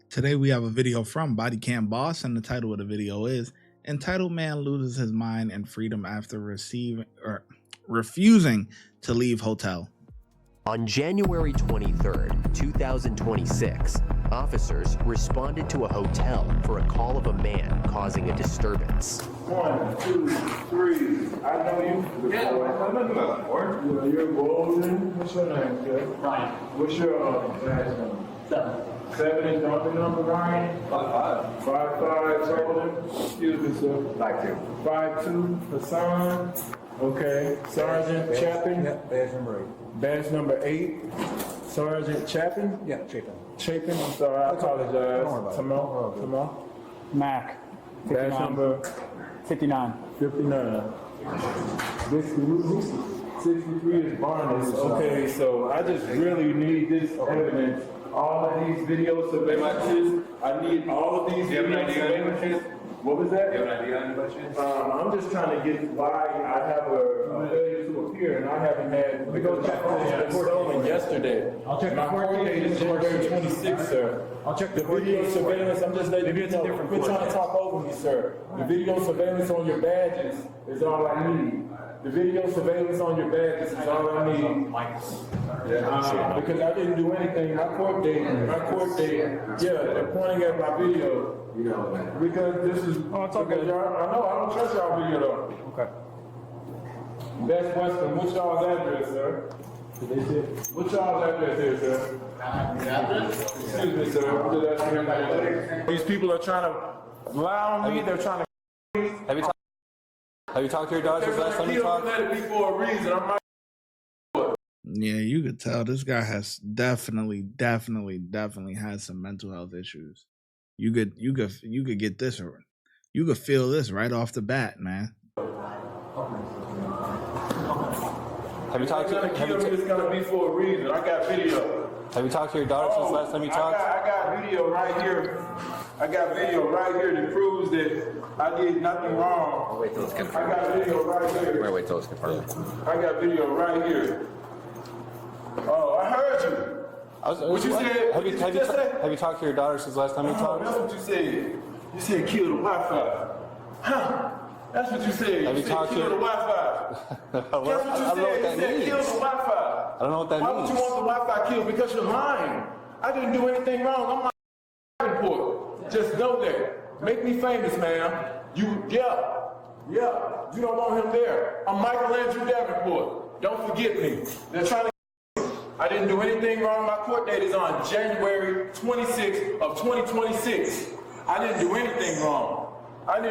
Today we have a video from Bodycam Boss, and the title of the video is entitled "Man Loses His Mind and Freedom After Refusing to Leave Hotel." On January 23rd, 2026, officers responded to a hotel for a call of a man causing a disturbance. 1, 2, 3. I know you. Yeah, I know you before. Yeah, you're golden. What's your name, sir? Ryan. What's your last name? 7. 7 is the other number, Ryan? 5. 5'5", Sullivan. Excuse me, sir. 5'2". 5'2", Hassan. Okay. Sergeant Chapin. Yeah, badge number 8. Badge number 8. Sergeant Chapin. Yeah, Chapin. Chapin, I'm sorry, I apologize. Don't worry Tamel. Mac. Badge 59. number 59. 59. This 63 is Barnes. Okay, so I just really need this evidence. All of these video surveillances. I need all of these video surveillances. What was that? You have an idea on your budget? I'm just trying to get why I have a failure to appear and I haven't had, because my phone was stolen yesterday. I'll check My the court court date is January 26th, sir. I'll check The the court video date. surveillance, I'm just letting Maybe you it's a know, different quit court trying to date. talk over me, sir. The video surveillance on your badges is all I need. The video surveillance on your badges is all I need. Because I didn't do anything, my court date, yeah, they're pointing at my video. Because this is, because y'all, I know, I don't trust y'all video though. Okay. Best Western, what's y'all's address, sir? What's y'all's address here, sir? Excuse me, sir. I'm just asking. These people are trying to lie on me, they're trying to. Have you talked to your daughter since last time you talked? Let it be for a reason. I'm not. Yeah, you could tell this guy has definitely has some mental health issues. You could get this, or you could feel this right off the bat, man. Have you talked to? It's gonna be for a reason. I got video. Have you talked to your daughter since last time you talked? I got video right here. I got video right here that proves that I did nothing wrong. Wait till it's confirmed. I got video right here. Wait till it's confirmed. I got video right here. Oh, I heard you. What you said? Have you talked to your daughter since last time you Oh, talked? that's what you said. You said kill the Wi-Fi. Huh? That's what you said. Have you said talk to kill her? the Wi-Fi. That's what you I don't know what said. that You said means. kill the Wi-Fi. I don't know what that Why means. would you want the Wi-Fi killed? Because you're lying. I didn't do anything wrong. I'm not report. Just know that. Make me famous, man. Yeah. You don't want him there. I'm Michael Andrew Davenport. Don't forget me. They're trying to. I didn't do anything wrong. My court date is on January 26th of 2026. I didn't do anything wrong. I am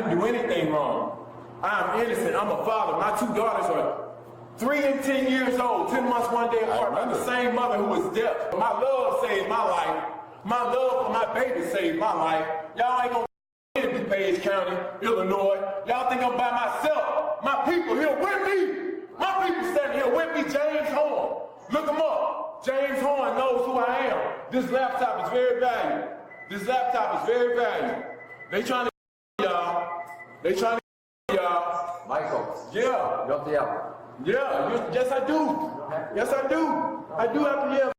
innocent. I'm a father. My 2 daughters are 3 and 10 years old, 10 months, 1 day apart. I'm the same mother who was deaf. My love saved my life. My love for my baby saved my life. Y'all ain't gonna get in DuPage County, Illinois. Y'all think I'm by myself. My people here with me. My people standing here with me. James Horn. Look him up. James Horn knows who I am. This laptop is very valuable. They trying to y'all. Michael. Yeah. You have to yell. Yeah. Yes, I do. I do have to yell.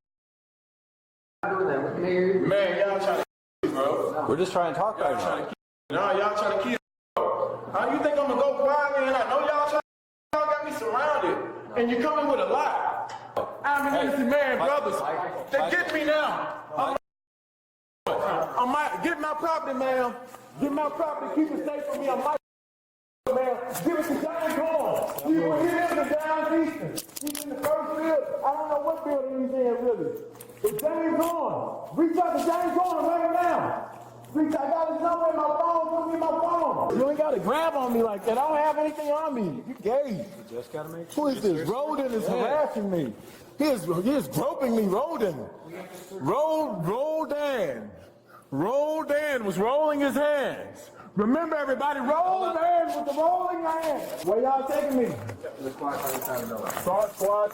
Man, y'all trying to kill me, bro. We're just trying to talk right Y'all trying now. to kill me. Y'all trying to kill me, bro. How you think I'm gonna go quietly and I know y'all got me surrounded and you're coming with a lie. I'm an innocent man, brothers. They get me now. Get my property, ma'am. Get my property. Keep it safe from me. I'm man. Give it to James Horn. He was here in the Down Eastern. He's in the first field. I don't know what building he's in, really. But James Horn. Reach out to James Horn right now. I got his number in my phone. Put me in my phone. You ain't got to grab on me like that. I don't have anything on me. You gay. You just gotta make Who is this? Roden is harassing me. He is groping me, Roden. Rodan was rolling his hands. Remember, everybody, Rodan with the rolling hands. Where y'all taking me? Squad.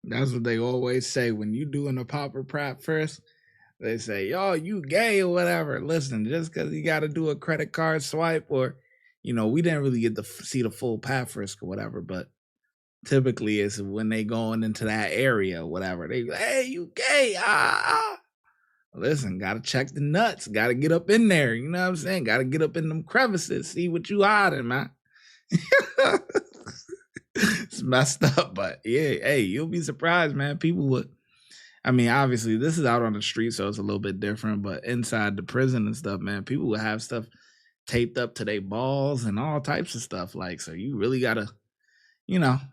That's what they always say when you doing a popper prop first. They say, "Yo, you gay or whatever." Listen, just because you got to do a credit card swipe, or we didn't really get to see the full path risk or whatever, but typically it's when they going into that area or whatever. They go, "Hey, you gay? listen, gotta check the nuts, gotta get up in there, you know what I'm saying? Gotta get up in them crevices, see what you hiding, man. It's messed up, but yeah, hey, you'll be surprised, man. People would, I mean, obviously this is out on the street, so it's a little bit different, but inside the prison and stuff, man, people would have stuff taped up to their balls and all types of stuff. Like, so you really gotta, it's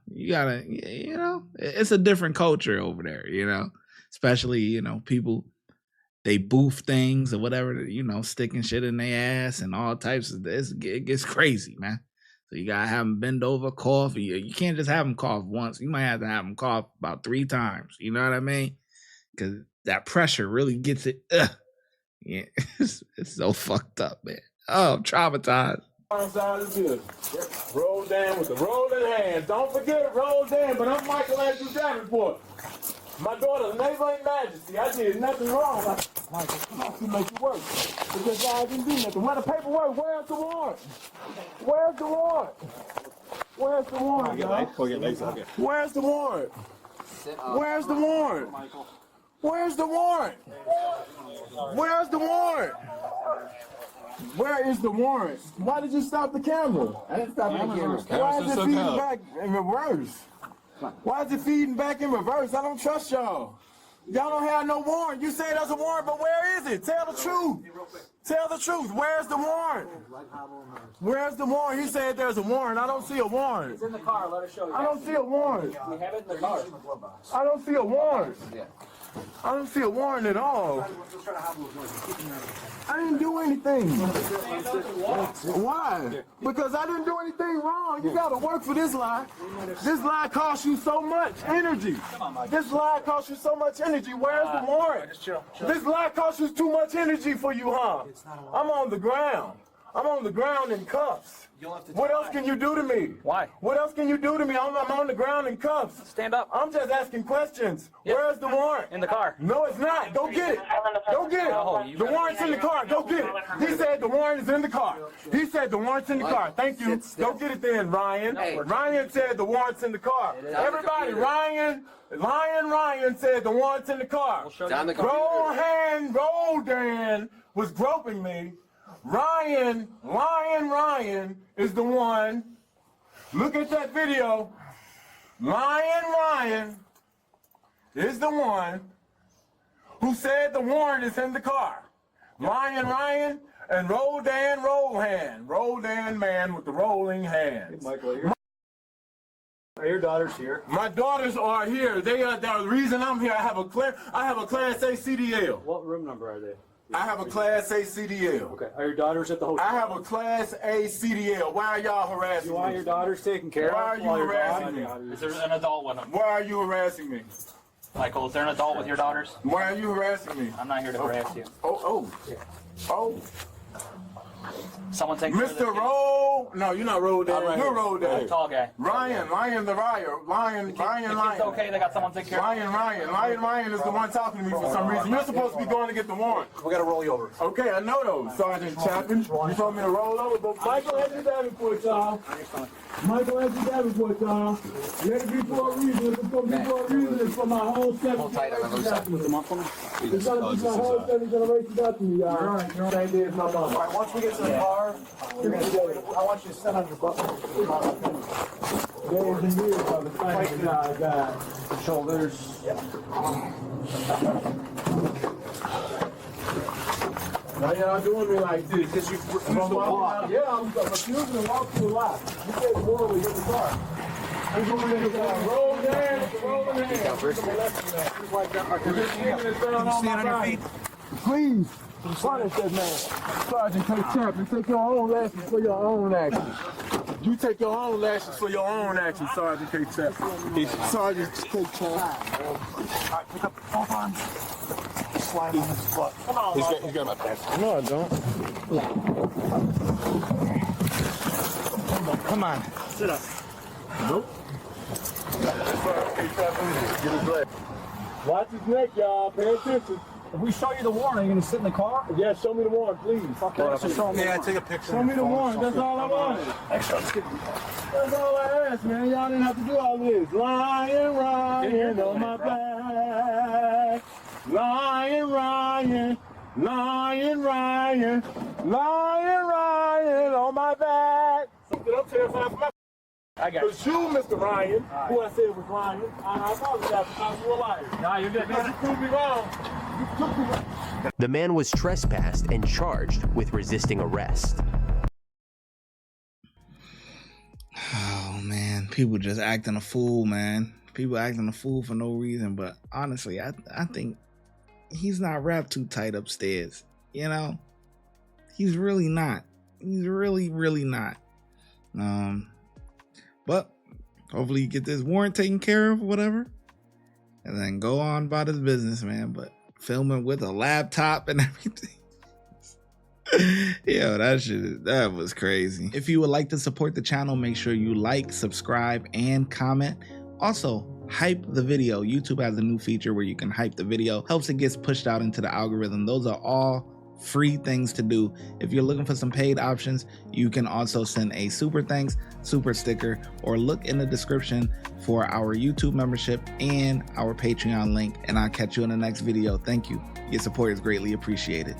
a different culture over there, especially, people, they boof things or whatever, sticking shit in their ass and all types of this. It gets crazy, man. So you gotta have them bend over, cough. You can't just have them cough once. You might have to have them cough about 3 times. You know what I mean? Because that pressure really gets it. Yeah, it's so fucked up, man. Oh, I'm traumatized. Roll down with the rolling hands. Don't forget roll down, but I'm Michelangelo Davenport. My daughter's neighbor in Majesty. I did nothing wrong. Michael, come on, to make it work. Because I didn't do nothing. Where the paperwork? Where's the warrant? Where's the warrant? Where's the warrant, y'all? Where's the warrant? Where's the warrant? Where's the warrant? Where's the warrant? Where is the warrant? Why did you stop the camera? I didn't stop the camera. Why is it feeding back in reverse? Why is it feeding back in reverse? I don't trust y'all. Y'all don't have no warrant. You say there's a warrant, but where is it? Tell the truth. Tell the truth. Where's the warrant? Where's the warrant? He said there's a warrant. I don't see a warrant. It's in the car. Let us show you. I don't see a warrant. We have it in the car. I don't see a warrant. I don't see a warrant at all. I didn't do anything. Why? Because I didn't do anything wrong. You gotta work for this lie. This lie costs you so much energy. This lie costs you so much energy. Where's the warrant? This lie costs you too much energy for you, huh? I'm on the ground. I'm on the ground in cuffs. What else can you do to me? Why? What else can you do to me? I'm on the ground in cuffs. Stand up. I'm just asking questions. Yep. Where's the warrant? In the car. No, it's not. Go get it. Go get it. The warrant's in the car. Go get it. He said the warrant is in the car. He said the warrant's in the car. Thank you. Go get it then, Ryan. Ryan said the warrant's in the car. Everybody, Ryan said the warrant's in the car. Roldan was groping me. Ryan is the one. Look at that video. Ryan is the one who said the warrant is in the car. Ryan and Roldan man with the rolling hands. Are your daughters here? My daughters are here. They are the reason I'm here. I have a Class A CDL. What room number are they? I have a Class A CDL. Okay. Are your daughters at the hotel? I have a Class A CDL. Why are y'all harassing me? You want your daughters taken care of? Why are you harassing me? Is there an adult with them? Why are you harassing me? Michael, is there an adult with your daughters? Why are you harassing me? I'm not here to harass you. Oh. Someone take care of this Mr. kid. Roll. No, you're not Roll Daddy. Right You're here. Roll Daddy. Tall guy. Ryan the Ryan. It's okay, they got someone take care of it. Ryan is the one talking to me for some reason. You're supposed to be going to get the warrant. We gotta roll you over. Okay, I know those, Sergeant Chapin. You told me to roll over, but Michael has you Davenport, y'all. Michael has you Davenport, y'all. Let it be for a reason. It's supposed to be for a reason. It's for my whole seven generations after me. It's gonna be my whole seven generations after me, y'all. You're right. Same day as my mom. All right, once we get to the car, you're gonna get it. I want you to sit on your butt. Days and years of the fighting guy. Shoulders. Why y'all doing me like this? Because you refuse to walk. Yeah, I'm refusing to walk through a lot. You said the water was in the car. I'm going to roll down. Stand on your feet. Please, punish that man. Sergeant K. Chapman, take your own lessons for your own actions. You take your own lessons for your own actions, Sergeant K. Chapman. Sergeant K. Chapman. All right, pick up both arms. Slide on his butt. Come on, he's got my pants. No, I don't. Come on. Sit up. Nope. Get his leg. Watch his neck, y'all. Pay attention. If we show you the warrant, are you going to sit in the car? Yeah, show me the warrant, please. Okay, so show me. Yeah, take a picture. Show me the warrant. That's all I wanted. That's all I asked, man. Y'all didn't have to do all this. Ryan on my back. Lion Ryan, Lion Ryan, Lion Ryan on my back. Something I'm terrified for my. I got It was you, Mr. Ryan, who I said was lying. I apologize for calling you a liar. No, you're good. Because you proved me wrong. You took me wrong. The man was trespassed and charged with resisting arrest. Oh man, people just acting a fool, man. People acting a fool for no reason. But honestly, I think he's not wrapped too tight upstairs. You know, he's really not. He's really not. But hopefully you get this warrant taken care of, whatever, and then go on about his business, man. But filming with a laptop and everything. Yo, that was crazy. If you would like to support the channel, make sure you like, subscribe, and comment. Also, hype the video. YouTube has a new feature where you can hype the video. Helps it gets pushed out into the algorithm. Those are all free things to do. If you're looking for some paid options, you can also send a super thanks, super sticker, or look in the description for our YouTube membership and our Patreon link. And I'll catch you in the next video. Thank you. Your support is greatly appreciated.